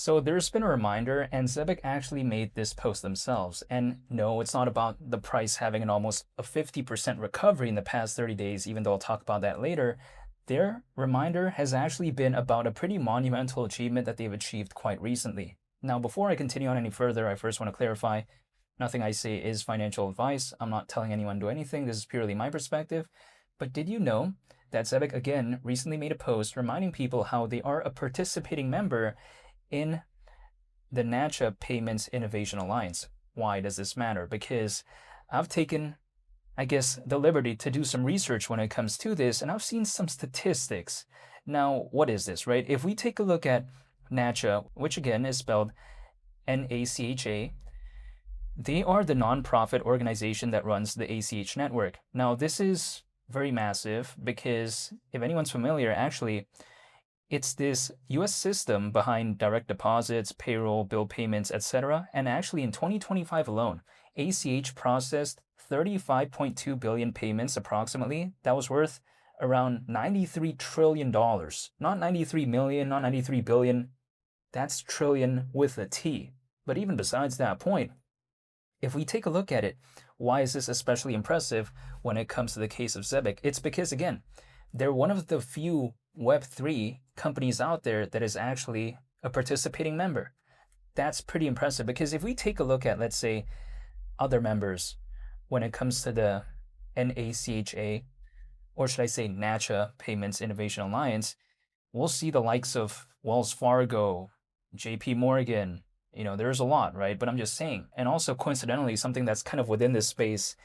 So there's been a reminder, and Zebec actually made this post themselves. And no, it's not about the price having an almost a 50% recovery in the past 30 days, even though I'll talk about that later. Their reminder has actually been about a pretty monumental achievement that they've achieved quite recently. Now, before I continue on any further, I first want to clarify nothing I say is financial advice. I'm not telling anyone to do anything. This is purely my perspective. But did you know that Zebec again recently made a post reminding people how they are a participating member in the NACHA Payments Innovation Alliance? Why does this matter? Because I've taken, I guess, the liberty to do some research when it comes to this, and I've seen some statistics. Now, what is this, right? If we take a look at NACHA, which again is spelled NACHA, they are the nonprofit organization that runs the ACH network. Now, this is very massive because if anyone's familiar, actually, it's this US system behind direct deposits, payroll, bill payments, etc. And actually in 2025 alone, ACH processed 35.2 billion payments approximately. That was worth around $93 trillion. Not 93 million, not 93 billion. That's trillion with a T. But even besides that point, if we take a look at it, why is this especially impressive when it comes to the case of Zebec? It's because, again, they're one of the few Web3 companies out there that is actually a participating member. That's pretty impressive because if we take a look at, let's say, other members when it comes to the NACHA, or should I say NACHA Payments Innovation Alliance, we'll see the likes of Wells Fargo, JP Morgan, there's a lot, right? But I'm just saying. And also coincidentally, something that's kind of within this space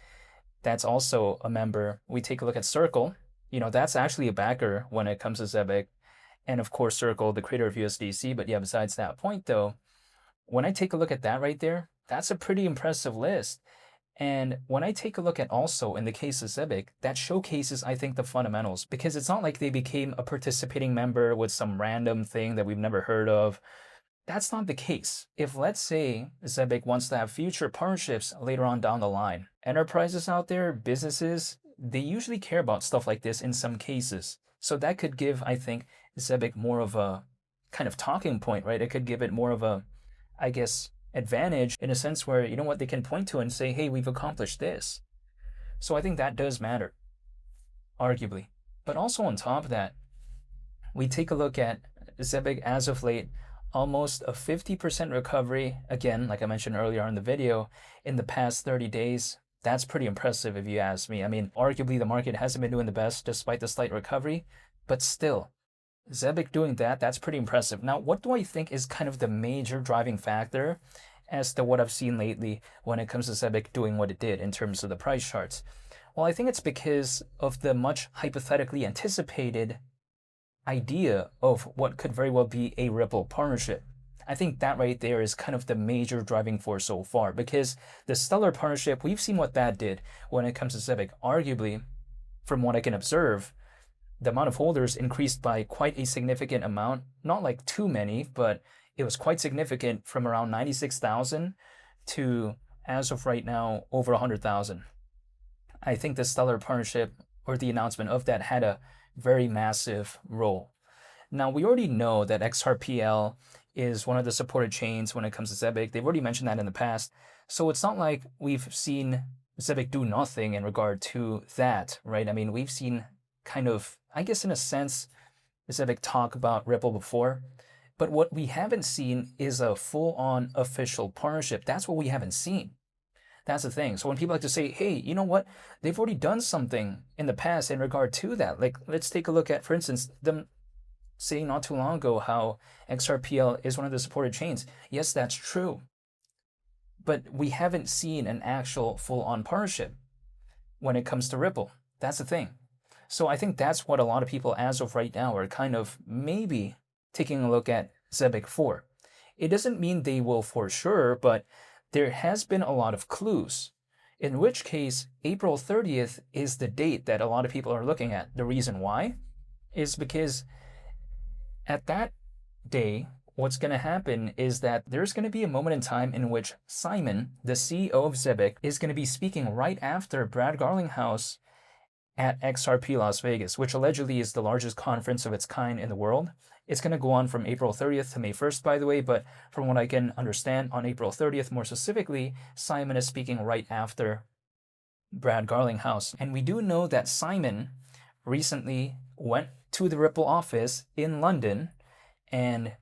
that's also a member, we take a look at Circle. That's actually a backer when it comes to Zebec. And of course, Circle, the creator of USDC. But yeah, besides that point though, when I take a look at that right there, that's a pretty impressive list. And when I take a look at also in the case of Zebec, that showcases, I think, the fundamentals, because it's not like they became a participating member with some random thing that we've never heard of. That's not the case. If, let's say, Zebec wants to have future partnerships later on down the line, enterprises out there, businesses, they usually care about stuff like this in some cases. So that could give, I think, Zebec more of a kind of talking point, right? It could give it more of a, I guess, advantage in a sense where, they can point to and say, hey, we've accomplished this. So I think that does matter, arguably. But also on top of that, we take a look at Zebec as of late, almost a 50% recovery, again, like I mentioned earlier in the video, in the past 30 days. That's pretty impressive if you ask me. I mean, arguably the market hasn't been doing the best despite the slight recovery, but still, Zebec doing that, that's pretty impressive. Now, what do I think is kind of the major driving factor as to what I've seen lately when it comes to Zebec doing what it did in terms of the price charts? Well, I think it's because of the much hypothetically anticipated idea of what could very well be a Ripple partnership. I think that right there is kind of the major driving force so far, because the Stellar partnership, we've seen what that did when it comes to Zebec. Arguably, from what I can observe, the amount of holders increased by quite a significant amount, not like too many, but it was quite significant, from around 96,000 to, as of right now, over 100,000. I think the Stellar partnership, or the announcement of that, had a very massive role. Now, we already know that XRPL is one of the supported chains when it comes to Zebec. They've already mentioned that in the past. So it's not like we've seen Zebec do nothing in regard to that, right? I mean, we've seen kind of, I guess in a sense, Zebec talk about Ripple before. But what we haven't seen is a full-on official partnership. That's what we haven't seen. That's the thing. So when people like to say, hey, you know what? They've already done something in the past in regard to that. Like, let's take a look at, for instance, them saying not too long ago how XRPL is one of the supported chains. Yes, that's true. But we haven't seen an actual full-on partnership when it comes to Ripple. That's the thing. So I think that's what a lot of people as of right now are kind of maybe taking a look at Zebec for. It doesn't mean they will for sure, but there has been a lot of clues, in which case April 30th is the date that a lot of people are looking at. The reason why is because at that day, what's going to happen is that there's going to be a moment in time in which Simon, the CEO of Zebec, is going to be speaking right after Brad Garlinghouse at XRP Las Vegas, which allegedly is the largest conference of its kind in the world. It's going to go on from April 30th to May 1st, by the way, but from what I can understand, on April 30th, more specifically, Simon is speaking right after Brad Garlinghouse. And we do know that Simon recently went to the Ripple office in London, and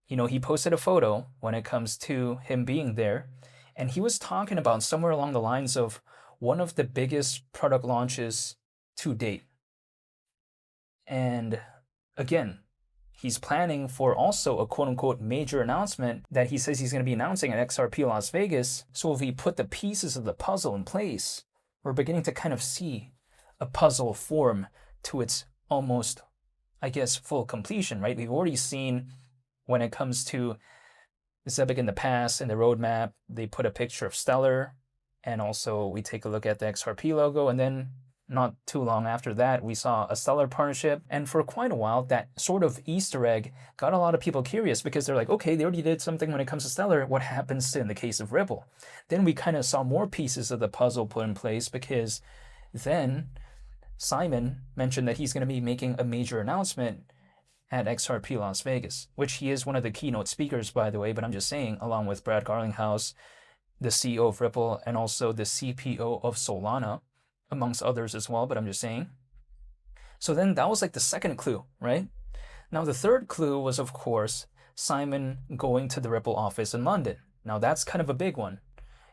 he posted a photo when it comes to him being there, and he was talking about somewhere along the lines of one of the biggest product launches to date. And again, he's planning for also a quote-unquote major announcement that he says he's going to be announcing at XRP Las Vegas. So if we put the pieces of the puzzle in place, we're beginning to kind of see a puzzle form to its almost, I guess, full completion, right? We've already seen when it comes to Zebec in the past, in the roadmap, they put a picture of Stellar, and also we take a look at the XRP logo, and then not too long after that, we saw a Stellar partnership. And for quite a while, that sort of Easter egg got a lot of people curious because they're like, okay, they already did something when it comes to Stellar. What happens in the case of Ripple? Then we kind of saw more pieces of the puzzle put in place because then Simon mentioned that he's going to be making a major announcement at XRP Las Vegas, which he is one of the keynote speakers, by the way, but I'm just saying, along with Brad Garlinghouse, the CEO of Ripple, and also the CPO of Solana, amongst others as well, but I'm just saying. So then that was like the second clue, right? Now the third clue was, of course, Simon going to the Ripple office in London. Now that's kind of a big one.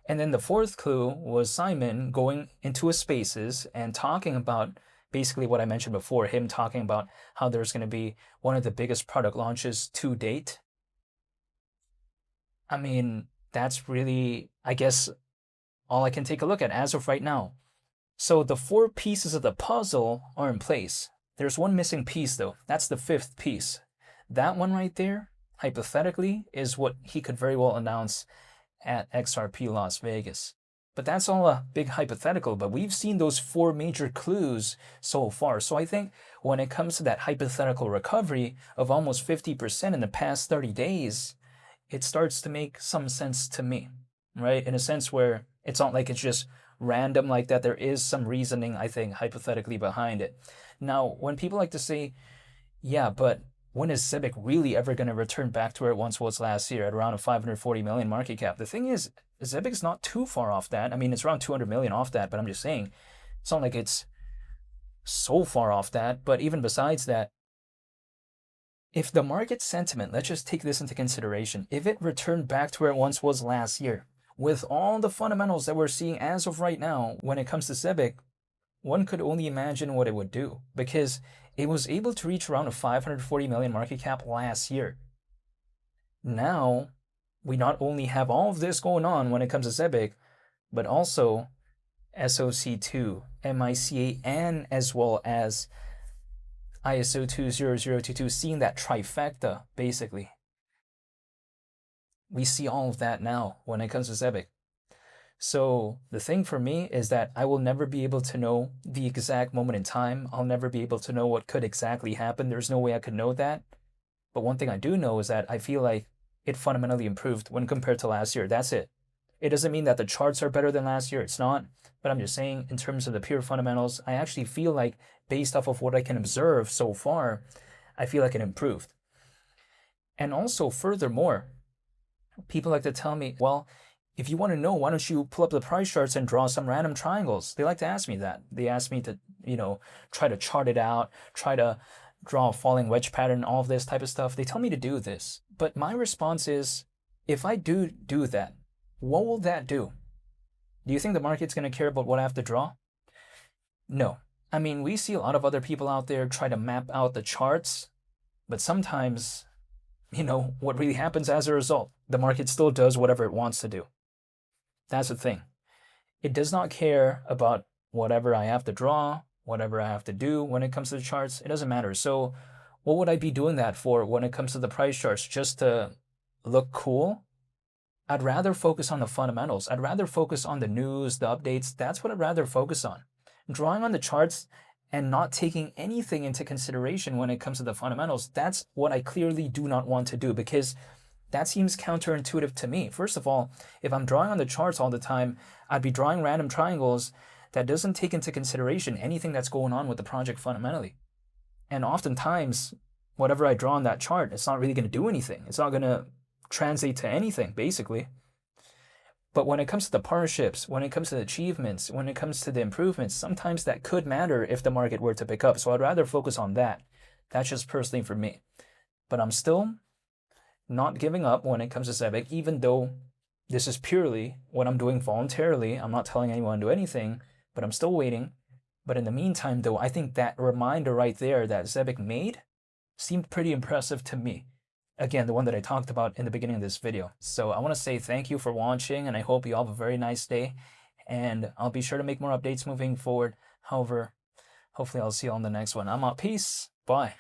And then the fourth clue was Simon going into his spaces and talking about basically what I mentioned before, him talking about how there's going to be one of the biggest product launches to date. I mean, that's really, I guess, all I can take a look at as of right now. So the four pieces of the puzzle are in place. There's one missing piece though. That's the fifth piece. That one right there, hypothetically, is what he could very well announce at XRP Las Vegas. But that's all a big hypothetical, but we've seen those four major clues so far. So I think when it comes to that hypothetical recovery of almost 50% in the past 30 days, it starts to make some sense to me, right? In a sense where it's not like it's just random like that. There is some reasoning, I think, hypothetically behind it. Now, when people like to say, yeah, but when is Zebec really ever going to return back to where it once was last year at around a 540 million market cap? The thing is, Zebec's not too far off that. I mean, it's around 200 million off that, but I'm just saying, it's not like it's so far off that. But even besides that, if the market sentiment, let's just take this into consideration, if it returned back to where it once was last year, with all the fundamentals that we're seeing as of right now when it comes to Zebec, one could only imagine what it would do, because it was able to reach around a 540 million market cap last year. Now, we not only have all of this going on when it comes to Zebec, but also SOC2, MICA, and as well as ISO 20022, seeing that trifecta, basically. We see all of that now when it comes to Zebec. So the thing for me is that I will never be able to know the exact moment in time. I'll never be able to know what could exactly happen. There's no way I could know that. But one thing I do know is that I feel like it fundamentally improved when compared to last year. That's it. It doesn't mean that the charts are better than last year. It's not. But I'm just saying, in terms of the pure fundamentals, I actually feel like, based off of what I can observe so far, I feel like it improved. And also, furthermore, people like to tell me, well, if you want to know, why don't you pull up the price charts and draw some random triangles? They like to ask me that. They ask me to, try to chart it out, try to draw a falling wedge pattern, all of this type of stuff. They tell me to do this. But my response is, if I do that, what will that do? Do you think the market's going to care about what I have to draw? No. I mean, we see a lot of other people out there try to map out the charts, but sometimes, what really happens as a result, the market still does whatever it wants to do. That's the thing. It does not care about whatever I have to draw, whatever I have to do when it comes to the charts. It doesn't matter. So what would I be doing that for when it comes to the price charts? Just to look cool? I'd rather focus on the fundamentals. I'd rather focus on the news, the updates. That's what I'd rather focus on. Drawing on the charts and not taking anything into consideration when it comes to the fundamentals, that's what I clearly do not want to do, because that seems counterintuitive to me. First of all, if I'm drawing on the charts all the time, I'd be drawing random triangles that doesn't take into consideration anything that's going on with the project fundamentally. And oftentimes, whatever I draw on that chart, it's not really going to do anything. It's not going to translate to anything, basically. But when it comes to the partnerships, when it comes to the achievements, when it comes to the improvements, sometimes that could matter if the market were to pick up. So I'd rather focus on that. That's just personally for me. But I'm still not giving up when it comes to Zebec, even though this is purely what I'm doing voluntarily. I'm not telling anyone to do anything, but I'm still waiting. But in the meantime, though, I think that reminder right there that Zebec made seemed pretty impressive to me. Again, the one that I talked about in the beginning of this video. So I want to say thank you for watching, and I hope you all have a very nice day. And I'll be sure to make more updates moving forward. However, hopefully I'll see you on the next one. I'm out. Peace. Bye.